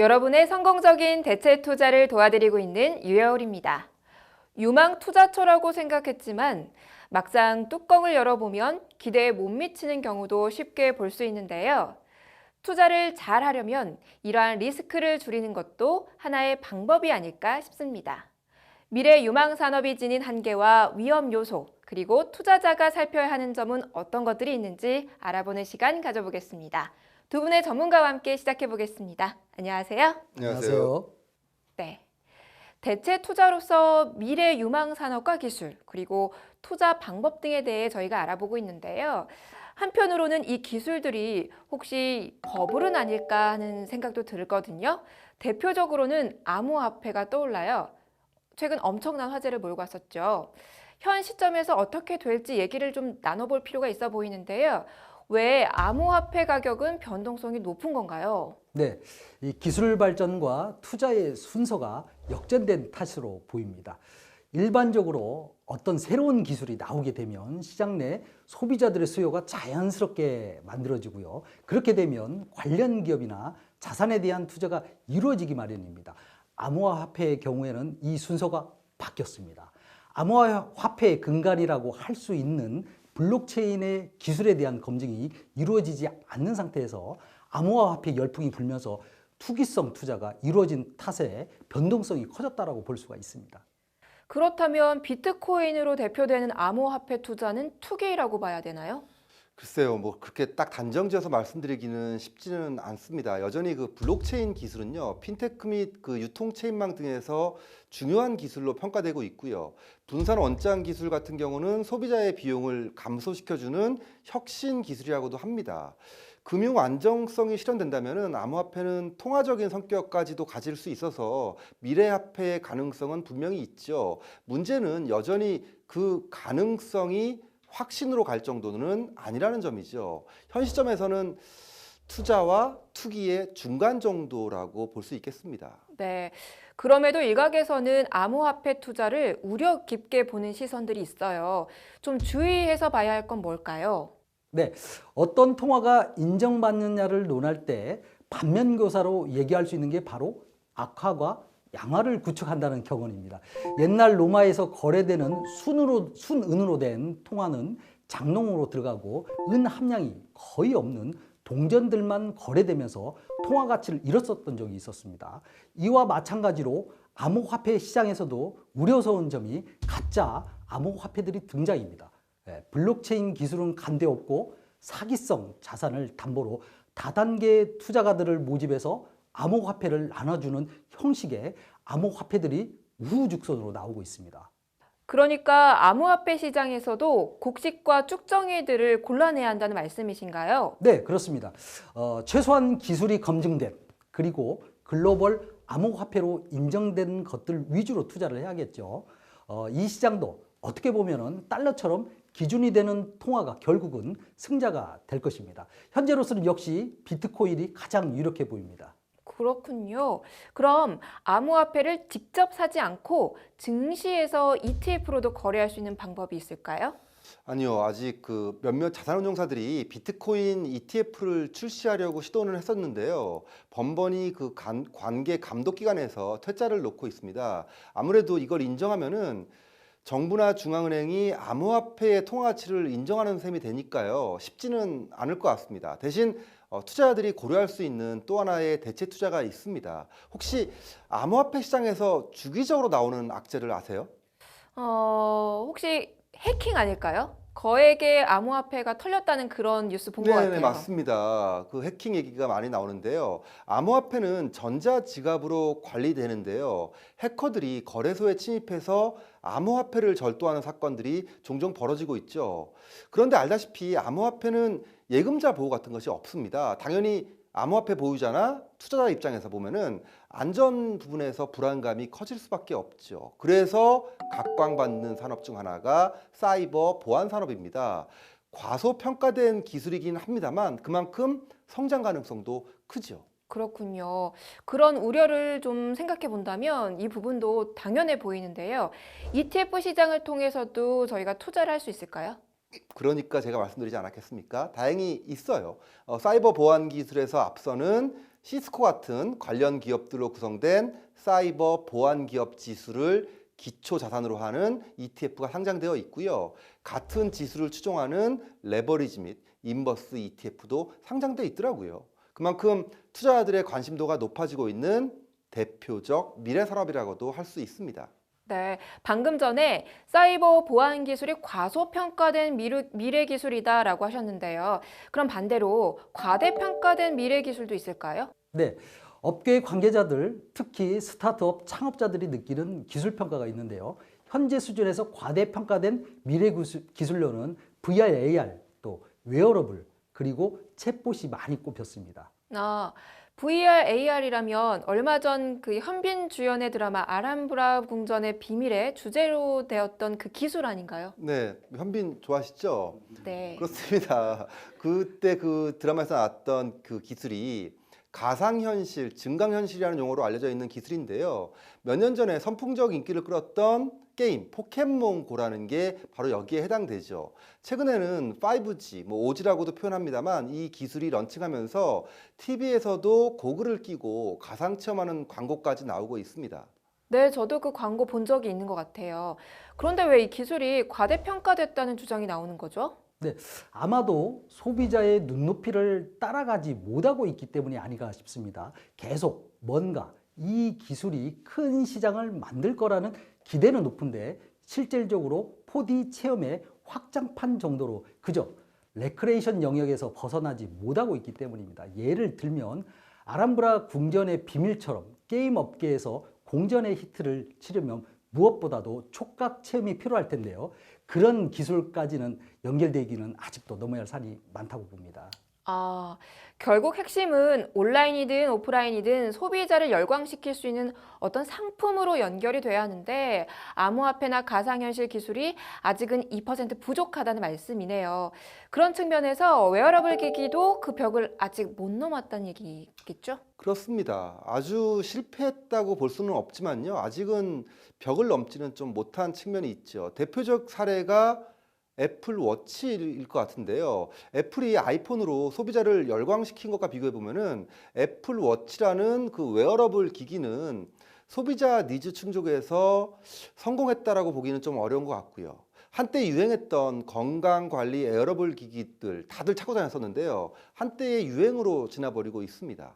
여러분의 성공적인 대체 투자를 도와드리고 있는 유여울입니다. 유망 투자처라고 생각했지만 막상 뚜껑을 열어보면 기대에 못 미치는 경우도 쉽게 볼 수 있는데요. 투자를 잘 하려면 이러한 리스크를 줄이는 것도 하나의 방법이 아닐까 싶습니다. 미래 유망 산업이 지닌 한계와 위험 요소, 그리고 투자자가 살펴야 하는 점은 어떤 것들이 있는지 알아보는 시간 가져보겠습니다. 두 분의 전문가와 함께 시작해 보겠습니다. 안녕하세요. 안녕하세요. 네. 대체 투자로서 미래 유망 산업과 기술, 그리고 투자 방법 등에 대해 저희가 알아보고 있는데요. 한편으로는 이 기술들이 혹시 버블은 아닐까 하는 생각도 들거든요. 대표적으로는 암호화폐가 떠올라요. 최근 엄청난 화제를 몰고 왔었죠. 현 시점에서 어떻게 될지 얘기를 좀 나눠볼 필요가 있어 보이는데요. 왜 암호화폐 가격은 변동성이 높은 건가요? 네, 이 기술 발전과 투자의 순서가 역전된 탓으로 보입니다. 일반적으로 어떤 새로운 기술이 나오게 되면 시장 내 소비자들의 수요가 자연스럽게 만들어지고요. 그렇게 되면 관련 기업이나 자산에 대한 투자가 이루어지기 마련입니다. 암호화폐의 경우에는 이 순서가 바뀌었습니다. 암호화폐의 근간이라고 할 수 있는 블록체인의 기술에 대한 검증이 이루어지지 않는 상태에서 암호화폐 열풍이 불면서 투기성 투자가 이루어진 탓에 변동성이 커졌다고 볼 수가 있습니다. 그렇다면 비트코인으로 대표되는 암호화폐 투자는 투기라고 봐야 되나요? 글쎄요, 뭐 그렇게 딱 단정지어서 말씀드리기는 쉽지는 않습니다. 여전히 그 블록체인 기술은요, 핀테크 및 그 유통체인망 등에서 중요한 기술로 평가되고 있고요. 분산 원장 기술 같은 경우는 소비자의 비용을 감소시켜주는 혁신 기술이라고도 합니다. 금융 안정성이 실현된다면 암호화폐는 통화적인 성격까지도 가질 수 있어서 미래화폐의 가능성은 분명히 있죠. 문제는 여전히 그 가능성이 확신으로 갈 정도는 아니라는 점이죠. 현 시점에서는 투자와 투기의 중간 정도라고 볼 수 있겠습니다. 네. 그럼에도 일각에서는 암호화폐 투자를 우려 깊게 보는 시선들이 있어요. 좀 주의해서 봐야 할 건 뭘까요? 네, 어떤 통화가 인정받느냐를 논할 때 반면교사로 얘기할 수 있는 게 바로 악화과 양화를 구축한다는 격언입니다. 옛날 로마에서 거래되는 순은으로 된 통화는 장롱으로 들어가고 은 함량이 거의 없는 동전들만 거래되면서 통화 가치를 잃었었던 적이 있었습니다. 이와 마찬가지로 암호화폐 시장에서도 우려스러운 점이 가짜 암호화폐들이 등장입니다. 블록체인 기술은 간대 없고 사기성 자산을 담보로 다단계 투자가들을 모집해서 암호화폐를 나눠주는 형식의 암호화폐들이 우후죽순으로 나오고 있습니다. 그러니까 암호화폐 시장에서도 곡식과 쭉정이들을 골라내야 한다는 말씀이신가요? 네, 그렇습니다. 최소한 기술이 검증된 그리고 글로벌 암호화폐로 인정된 것들 위주로 투자를 해야겠죠. 이 시장도 어떻게 보면은 달러처럼 기준이 되는 통화가 결국은 승자가 될 것입니다. 현재로서는 역시 비트코인이 가장 유력해 보입니다. 그렇군요. 그럼 암호화폐를 직접 사지 않고 증시에서 ETF로도 거래할 수 있는 방법이 있을까요? 아니요, 아직 그 몇몇 자산운용사들이 비트코인 ETF를 출시하려고 시도는 했었는데요. 번번이 그 관계 감독기관에서 퇴짜를 놓고 있습니다. 아무래도 이걸 인정하면은 정부나 중앙은행이 암호화폐의 통화 가치를 인정하는 셈이 되니까요. 쉽지는 않을 것 같습니다. 대신 투자자들이 고려할 수 있는 또 하나의 대체 투자가 있습니다. 혹시 암호화폐 시장에서 주기적으로 나오는 악재를 아세요? 혹시 해킹 아닐까요? 거액의 암호화폐가 털렸다는 그런 뉴스 본 것 같아요. 네, 맞습니다. 그 해킹 얘기가 많이 나오는데요. 암호화폐는 전자지갑으로 관리되는데요. 해커들이 거래소에 침입해서 암호화폐를 절도하는 사건들이 종종 벌어지고 있죠. 그런데 알다시피 암호화폐는 예금자 보호 같은 것이 없습니다. 당연히 암호화폐 보유자나 투자자 입장에서 보면은 안전 부분에서 불안감이 커질 수밖에 없죠. 그래서 각광받는 산업 중 하나가 사이버 보안 산업입니다. 과소평가된 기술이긴 합니다만 그만큼 성장 가능성도 크죠. 그렇군요. 그런 우려를 좀 생각해 본다면 이 부분도 당연해 보이는데요. ETF 시장을 통해서도 저희가 투자를 할 수 있을까요? 그러니까 제가 말씀드리지 않았겠습니까? 다행히 있어요. 사이버 보안 기술에서 앞서는 시스코 같은 관련 기업들로 구성된 사이버 보안 기업 지수를 기초 자산으로 하는 ETF가 상장되어 있고요. 같은 지수를 추종하는 레버리지 및 인버스 ETF도 상장되어 있더라고요. 그만큼 투자자들의 관심도가 높아지고 있는 대표적 미래 산업이라고도 할 수 있습니다. 네, 방금 전에 사이버 보안 기술이 과소평가된 미래 기술이다라고 하셨는데요. 그럼 반대로 과대평가된 미래 기술도 있을까요? 네, 업계 관계자들, 특히 스타트업 창업자들이 느끼는 기술 평가가 있는데요. 현재 수준에서 과대평가된 미래 기술로는 VR, AR, 또 웨어러블, 그리고 챗봇이 많이 꼽혔습니다. 아, VR, AR이라면 얼마 전 그 현빈 주연의 드라마 아람브라 궁전의 비밀의 주제로 되었던 그 기술 아닌가요? 네, 현빈 좋아하시죠? 네. 그렇습니다. 그때 그 드라마에서 나왔던 그 기술이 가상현실, 증강현실이라는 용어로 알려져 있는 기술인데요. 몇 년 전에 선풍적 인기를 끌었던 게임 포켓몬고라는 게 바로 여기에 해당되죠. 최근에는 5G, 5G라고도 표현합니다만 이 기술이 런칭하면서 TV에서도 고글을 끼고 가상 체험하는 광고까지 나오고 있습니다. 네, 저도 그 광고 본 적이 있는 것 같아요. 그런데 왜 이 기술이 과대평가됐다는 주장이 나오는 거죠? 네, 아마도 소비자의 눈높이를 따라가지 못하고 있기 때문이 아닌가 싶습니다. 계속 뭔가 이 기술이 큰 시장을 만들 거라는 기대는 높은데 실질적으로 4D 체험의 확장판 정도로 그저 레크레이션 영역에서 벗어나지 못하고 있기 때문입니다. 예를 들면 아람브라 궁전의 비밀처럼 게임 업계에서 공전의 히트를 치려면 무엇보다도 촉각 체험이 필요할 텐데요. 그런 기술까지는 연결되기는 아직도 넘어야 할 산이 많다고 봅니다. 아, 결국 핵심은 온라인이든 오프라인이든 소비자를 열광시킬 수 있는 어떤 상품으로 연결이 돼야 하는데 암호화폐나 가상현실 기술이 아직은 2% 부족하다는 말씀이네요. 그런 측면에서 웨어러블 기기도 그 벽을 아직 못 넘었다는 얘기겠죠? 그렇습니다. 아주 실패했다고 볼 수는 없지만요. 아직은 벽을 넘지는 좀 못한 측면이 있죠. 대표적 사례가 애플 워치일 것 같은데요. 애플이 아이폰으로 소비자를 열광시킨 것과 비교해 보면은 애플 워치라는 그 웨어러블 기기는 소비자 니즈 충족에서 성공했다라고 보기는 좀 어려운 것 같고요. 한때 유행했던 건강 관리 웨어러블 기기들 다들 찾고 다녔었는데요. 한때의 유행으로 지나버리고 있습니다.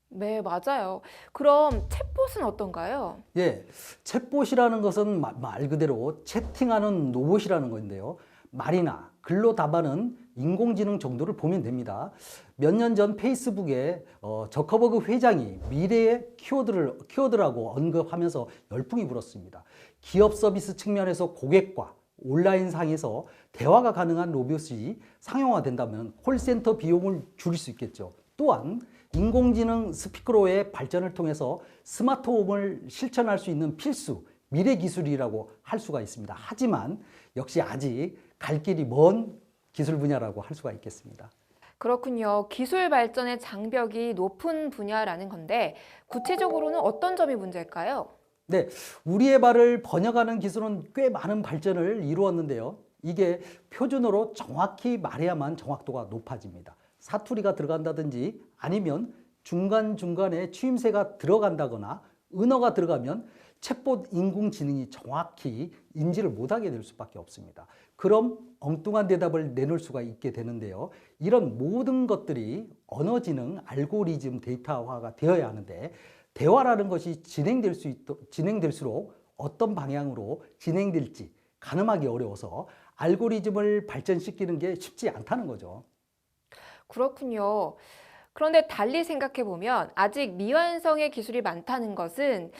네, 맞아요. 그럼 챗봇은 어떤가요? 예, 챗봇이라는 것은 말 그대로 채팅하는 로봇이라는 건데요. 말이나 글로 답하는 인공지능 정도를 보면 됩니다. 몇 년 전 페이스북에 저커버그 회장이 미래의 키워드라고 언급하면서 열풍이 불었습니다. 기업 서비스 측면에서 고객과 온라인상에서 대화가 가능한 로봇이 상용화된다면 콜센터 비용을 줄일 수 있겠죠. 또한 인공지능 스피커로의 발전을 통해서 스마트홈을 실천할 수 있는 필수 미래 기술이라고 할 수가 있습니다. 하지만 역시 아직 갈 길이 먼 기술 분야라고 할 수가 있겠습니다. 그렇군요. 기술 발전의 장벽이 높은 분야라는 건데 구체적으로는 어떤 점이 문제일까요? 네, 우리의 말을 번역하는 기술은 꽤 많은 발전을 이루었는데요. 이게 표준어로 정확히 말해야만 정확도가 높아집니다. 사투리가 들어간다든지 아니면 중간중간에 추임새가 들어간다거나 은어가 들어가면 챗봇 인공지능이 정확히 인지를 못하게 될 수밖에 없습니다. 그럼 엉뚱한 대답을 내놓을 수가 있게 되는데요. 이런 모든 것들이 언어지능, 알고리즘 데이터화가 되어야 하는데 대화라는 것이 진행될수록 어떤 방향으로 진행될지 가늠하기 어려워서 알고리즘을 발전시키는 게 쉽지 않다는 거죠. 그렇군요. 그런데 달리 생각해 보면 아직 미완성의 기술이 많다는 것은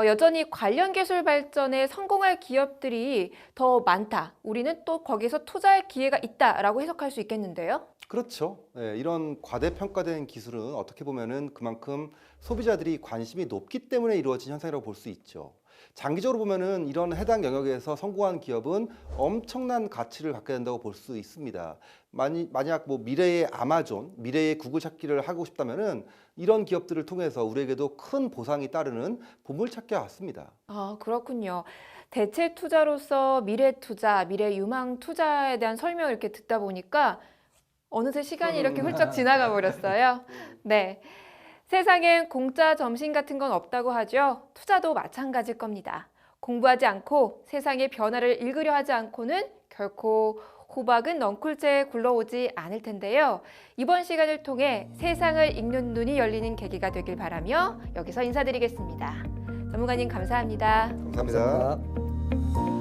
여전히 관련 기술 발전에 성공할 기업들이 더 많다. 우리는 또 거기서 투자할 기회가 있다라고 해석할 수 있겠는데요. 그렇죠. 예, 이런 과대평가된 기술은 어떻게 보면은 그만큼 소비자들이 관심이 높기 때문에 이루어진 현상이라고 볼 수 있죠. 장기적으로 보면은 이런 해당 영역에서 성공한 기업은 엄청난 가치를 갖게 된다고 볼 수 있습니다. 만약 미래의 아마존, 미래의 구글 찾기를 하고 싶다면은 이런 기업들을 통해서 우리에게도 큰 보상이 따르는 보물찾기와 같습니다. 아, 그렇군요. 대체 투자로서 미래 투자, 미래 유망 투자에 대한 설명을 이렇게 듣다 보니까 어느새 시간이 이렇게 훌쩍 지나가 버렸어요. 네. 세상엔 공짜 점심 같은 건 없다고 하죠. 투자도 마찬가지일 겁니다. 공부하지 않고 세상의 변화를 읽으려 하지 않고는 결코 호박은 넝쿨째 굴러오지 않을 텐데요. 이번 시간을 통해 세상을 읽는 눈이 열리는 계기가 되길 바라며 여기서 인사드리겠습니다. 전문가님 감사합니다. 감사합니다. 감사합니다.